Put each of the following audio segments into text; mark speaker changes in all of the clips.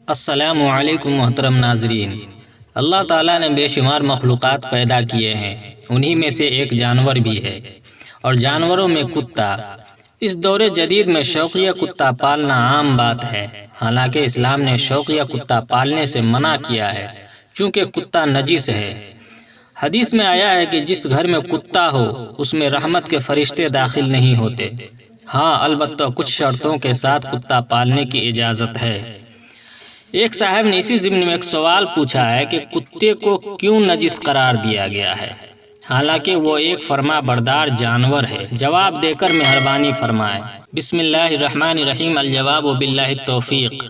Speaker 1: السلام علیکم محترم ناظرین۔ اللہ تعالیٰ نے بے شمار مخلوقات پیدا کیے ہیں، انہی میں سے ایک جانور بھی ہے، اور جانوروں میں کتا۔ اس دور جدید میں شوقیہ کتا پالنا عام بات ہے، حالانکہ اسلام نے شوقیہ کتا پالنے سے منع کیا ہے، چونکہ کتا نجس ہے۔ حدیث میں آیا ہے کہ جس گھر میں کتا ہو اس میں رحمت کے فرشتے داخل نہیں ہوتے۔ ہاں، البتہ کچھ شرطوں کے ساتھ کتا پالنے کی اجازت ہے۔ ایک صاحب نے اسی ضمن میں ایک سوال پوچھا ہے کہ کتے کو کیوں نجس قرار دیا گیا ہے، حالانکہ وہ ایک فرما بردار جانور ہے؟ جواب دے کر مہربانی فرمائیں۔ بسم اللہ الرحمن الرحیم۔ الجواب باللہ التوفیق۔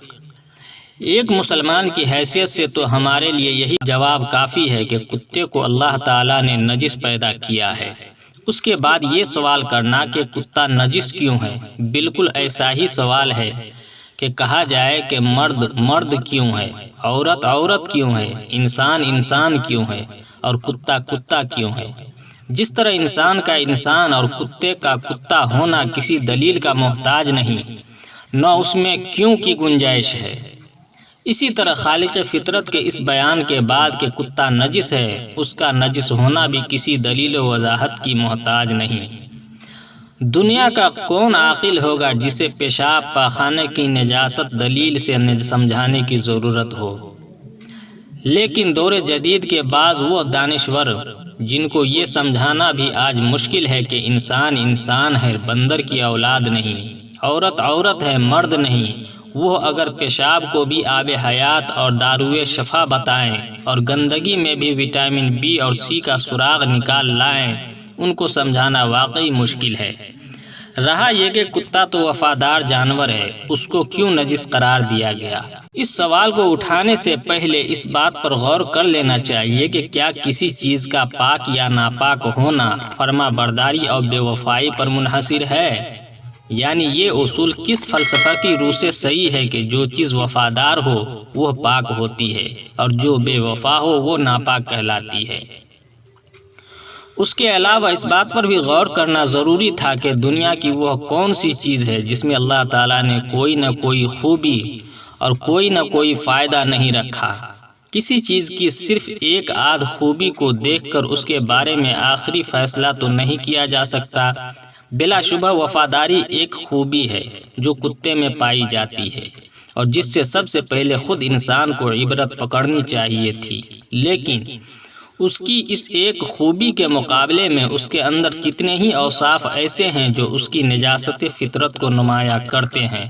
Speaker 1: ایک مسلمان کی حیثیت سے تو ہمارے لیے یہی جواب کافی ہے کہ کتے کو اللہ تعالیٰ نے نجس پیدا کیا ہے۔ اس کے بعد یہ سوال کرنا کہ کتا نجس کیوں ہے، بالکل ایسا ہی سوال ہے کہ کہا جائے کہ مرد مرد کیوں ہے، عورت عورت کیوں ہے، انسان انسان کیوں ہے، اور کتا کتا کیوں ہے۔ جس طرح انسان کا انسان اور کتے کا کتا ہونا کسی دلیل کا محتاج نہیں، نہ اس میں کیوں کی گنجائش ہے، اسی طرح خالق فطرت کے اس بیان کے بعد کہ کتا نجس ہے، اس کا نجس ہونا بھی کسی دلیل و وضاحت کی محتاج نہیں۔ دنیا کا کون عاقل ہوگا جسے پیشاب پاخانے کی نجاست دلیل سے سمجھانے کی ضرورت ہو؟ لیکن دور جدید کے بعض وہ دانشور جن کو یہ سمجھانا بھی آج مشکل ہے کہ انسان انسان ہے، بندر کی اولاد نہیں، عورت عورت ہے، مرد نہیں، وہ اگر پیشاب کو بھی آب حیات اور داروی شفا بتائیں اور گندگی میں بھی وٹامن بی اور سی کا سراغ نکال لائیں، ان کو سمجھانا واقعی مشکل ہے۔ رہا یہ کہ کتا تو وفادار جانور ہے، اس کو کیوں نجس قرار دیا گیا؟ اس سوال کو اٹھانے سے پہلے اس بات پر غور کر لینا چاہیے کہ کیا کسی چیز کا پاک یا ناپاک ہونا فرما برداری اور بے وفائی پر منحصر ہے؟ یعنی یہ اصول کس فلسفہ کی روح سے صحیح ہے کہ جو چیز وفادار ہو وہ پاک ہوتی ہے اور جو بے وفا ہو وہ ناپاک کہلاتی ہے؟ اس کے علاوہ اس بات پر بھی غور کرنا ضروری تھا کہ دنیا کی وہ کون سی چیز ہے جس میں اللہ تعالیٰ نے کوئی نہ کوئی خوبی اور کوئی نہ کوئی فائدہ نہیں رکھا۔ کسی چیز کی صرف ایک آدھ خوبی کو دیکھ کر اس کے بارے میں آخری فیصلہ تو نہیں کیا جا سکتا۔ بلا شبہ وفاداری ایک خوبی ہے جو کتے میں پائی جاتی ہے اور جس سے سب سے پہلے خود انسان کو عبرت پکڑنی چاہیے تھی، لیکن اس کی اس ایک خوبی کے مقابلے میں اس کے اندر کتنے ہی اوصاف ایسے ہیں جو اس کی نجاست فطرت کو نمایاں کرتے ہیں۔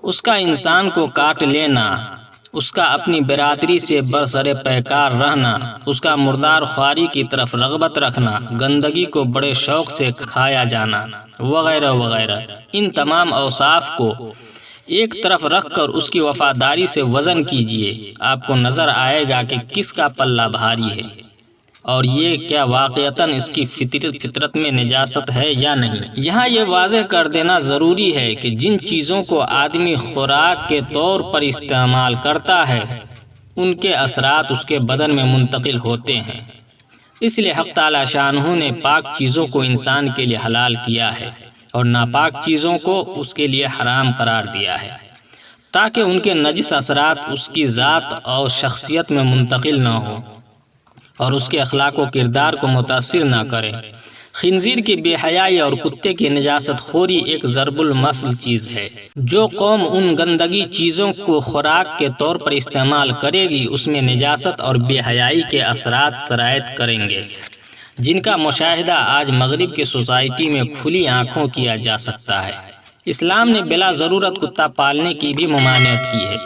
Speaker 1: اس کا انسان کو کاٹ لینا، اس کا اپنی برادری سے برسر پیکار رہنا، اس کا مردار خواری کی طرف رغبت رکھنا، گندگی کو بڑے شوق سے کھایا جانا وغیرہ وغیرہ، ان تمام اوصاف کو ایک طرف رکھ کر اس کی وفاداری سے وزن کیجئے، آپ کو نظر آئے گا کہ کس کا پلہ بھاری ہے، اور یہ کیا واقعتاً اس کی فطرت میں نجاست ہے یا نہیں۔ یہاں یہ واضح کر دینا ضروری ہے کہ جن چیزوں کو آدمی خوراک کے طور پر استعمال کرتا ہے ان کے اثرات اس کے بدن میں منتقل ہوتے ہیں، اس لیے حق تعالی شانہ نے پاک چیزوں کو انسان کے لیے حلال کیا ہے اور ناپاک چیزوں کو اس کے لیے حرام قرار دیا ہے، تاکہ ان کے نجس اثرات اس کی ذات اور شخصیت میں منتقل نہ ہوں اور اس کے اخلاق و کردار کو متاثر نہ کریں۔ خنزیر کی بے حیائی اور کتے کی نجاست خوری ایک ضرب المثل چیز ہے۔ جو قوم ان گندگی چیزوں کو خوراک کے طور پر استعمال کرے گی اس میں نجاست اور بے حیائی کے اثرات سرایت کریں گے، جن کا مشاہدہ آج مغرب کی سوسائٹی میں کھلی آنکھوں کیا جا سکتا ہے۔ اسلام نے بلا ضرورت کتا پالنے کی بھی ممانعت کی ہے،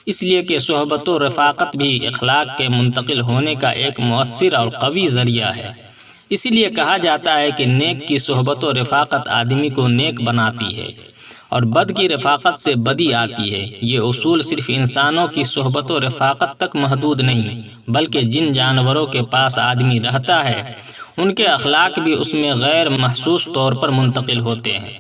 Speaker 1: اس لیے کہ صحبت و رفاقت بھی اخلاق کے منتقل ہونے کا ایک مؤثر اور قوی ذریعہ ہے۔ اسی لیے کہا جاتا ہے کہ نیک کی صحبت و رفاقت آدمی کو نیک بناتی ہے اور بد کی رفاقت سے بدی آتی ہے۔ یہ اصول صرف انسانوں کی صحبت و رفاقت تک محدود نہیں، بلکہ جن جانوروں کے پاس آدمی رہتا ہے ان کے اخلاق بھی اس میں غیر محسوس طور پر منتقل ہوتے ہیں۔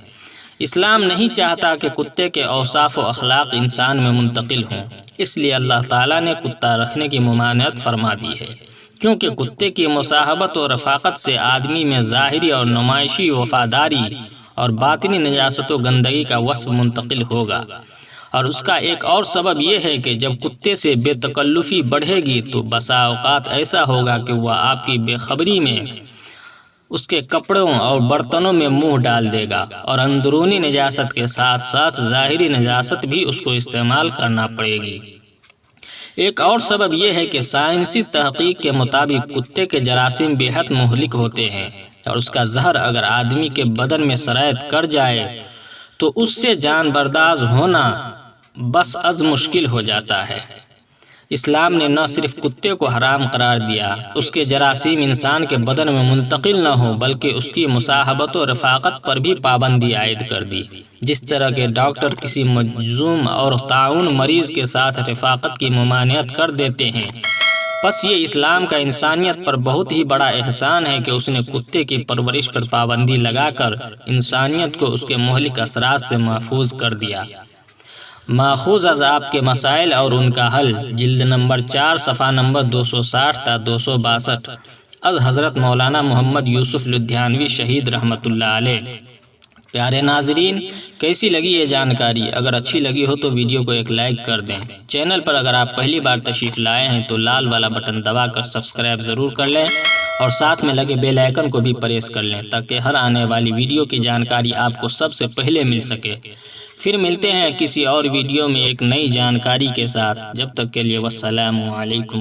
Speaker 1: اسلام نہیں چاہتا کہ کتے کے اوصاف و اخلاق انسان میں منتقل ہوں، اس لیے اللہ تعالیٰ نے کتا رکھنے کی ممانعت فرما دی ہے، کیونکہ کتے کی مصاحبت و رفاقت سے آدمی میں ظاہری اور نمائشی وفاداری اور باطنی نجاست و گندگی کا وصف منتقل ہوگا، اور اس کا ایک اور سبب یہ ہے کہ جب کتے سے بے تکلفی بڑھے گی تو بسا اوقات ایسا ہوگا کہ وہ آپ کی بے خبری میں اس کے کپڑوں اور برتنوں میں منہ ڈال دے گا، اور اندرونی نجاست کے ساتھ ساتھ ظاہری نجاست بھی اس کو استعمال کرنا پڑے گی۔ ایک اور سبب یہ ہے کہ سائنسی تحقیق کے مطابق کتے کے جراثیم بے حد مہلک ہوتے ہیں، اور اس کا زہر اگر آدمی کے بدن میں سرایت کر جائے تو اس سے جان بردار ہونا بس از مشکل ہو جاتا ہے۔ اسلام نے نہ صرف کتے کو حرام قرار دیا، اس کے جراثیم انسان کے بدن میں منتقل نہ ہو، بلکہ اس کی مصاحبت و رفاقت پر بھی پابندی عائد کر دی۔ جس طرح کے ڈاکٹر کسی مجذوم اور طاعون مریض کے ساتھ رفاقت کی ممانعت کر دیتے ہیں، پس یہ اسلام کا انسانیت پر بہت ہی بڑا احسان ہے کہ اس نے کتے کی پرورش پر پابندی لگا کر انسانیت کو اس کے مہلک اثرات سے محفوظ کر دیا۔ ماخوذ از آپ کے مسائل اور ان کا حل، جلد نمبر 4 صفحہ نمبر 260 تا 262، از حضرت مولانا محمد یوسف لدھیانوی شہید رحمۃ اللہ علیہ۔ پیارے ناظرین، کیسی لگی یہ جانکاری؟ اگر اچھی لگی ہو تو ویڈیو کو ایک لائک کر دیں۔ چینل پر اگر آپ پہلی بار تشریف لائے ہیں تو لال والا بٹن دبا کر سبسکرائب ضرور کر لیں، اور ساتھ میں لگے بیل آئیکن کو بھی پریس کر لیں تاکہ ہر آنے والی ویڈیو کی جانکاری آپ کو سب سے پہلے مل سکے۔ پھر ملتے ہیں کسی اور ویڈیو میں ایک نئی جانکاری کے ساتھ، جب تک کے لیے والسلام علیکم۔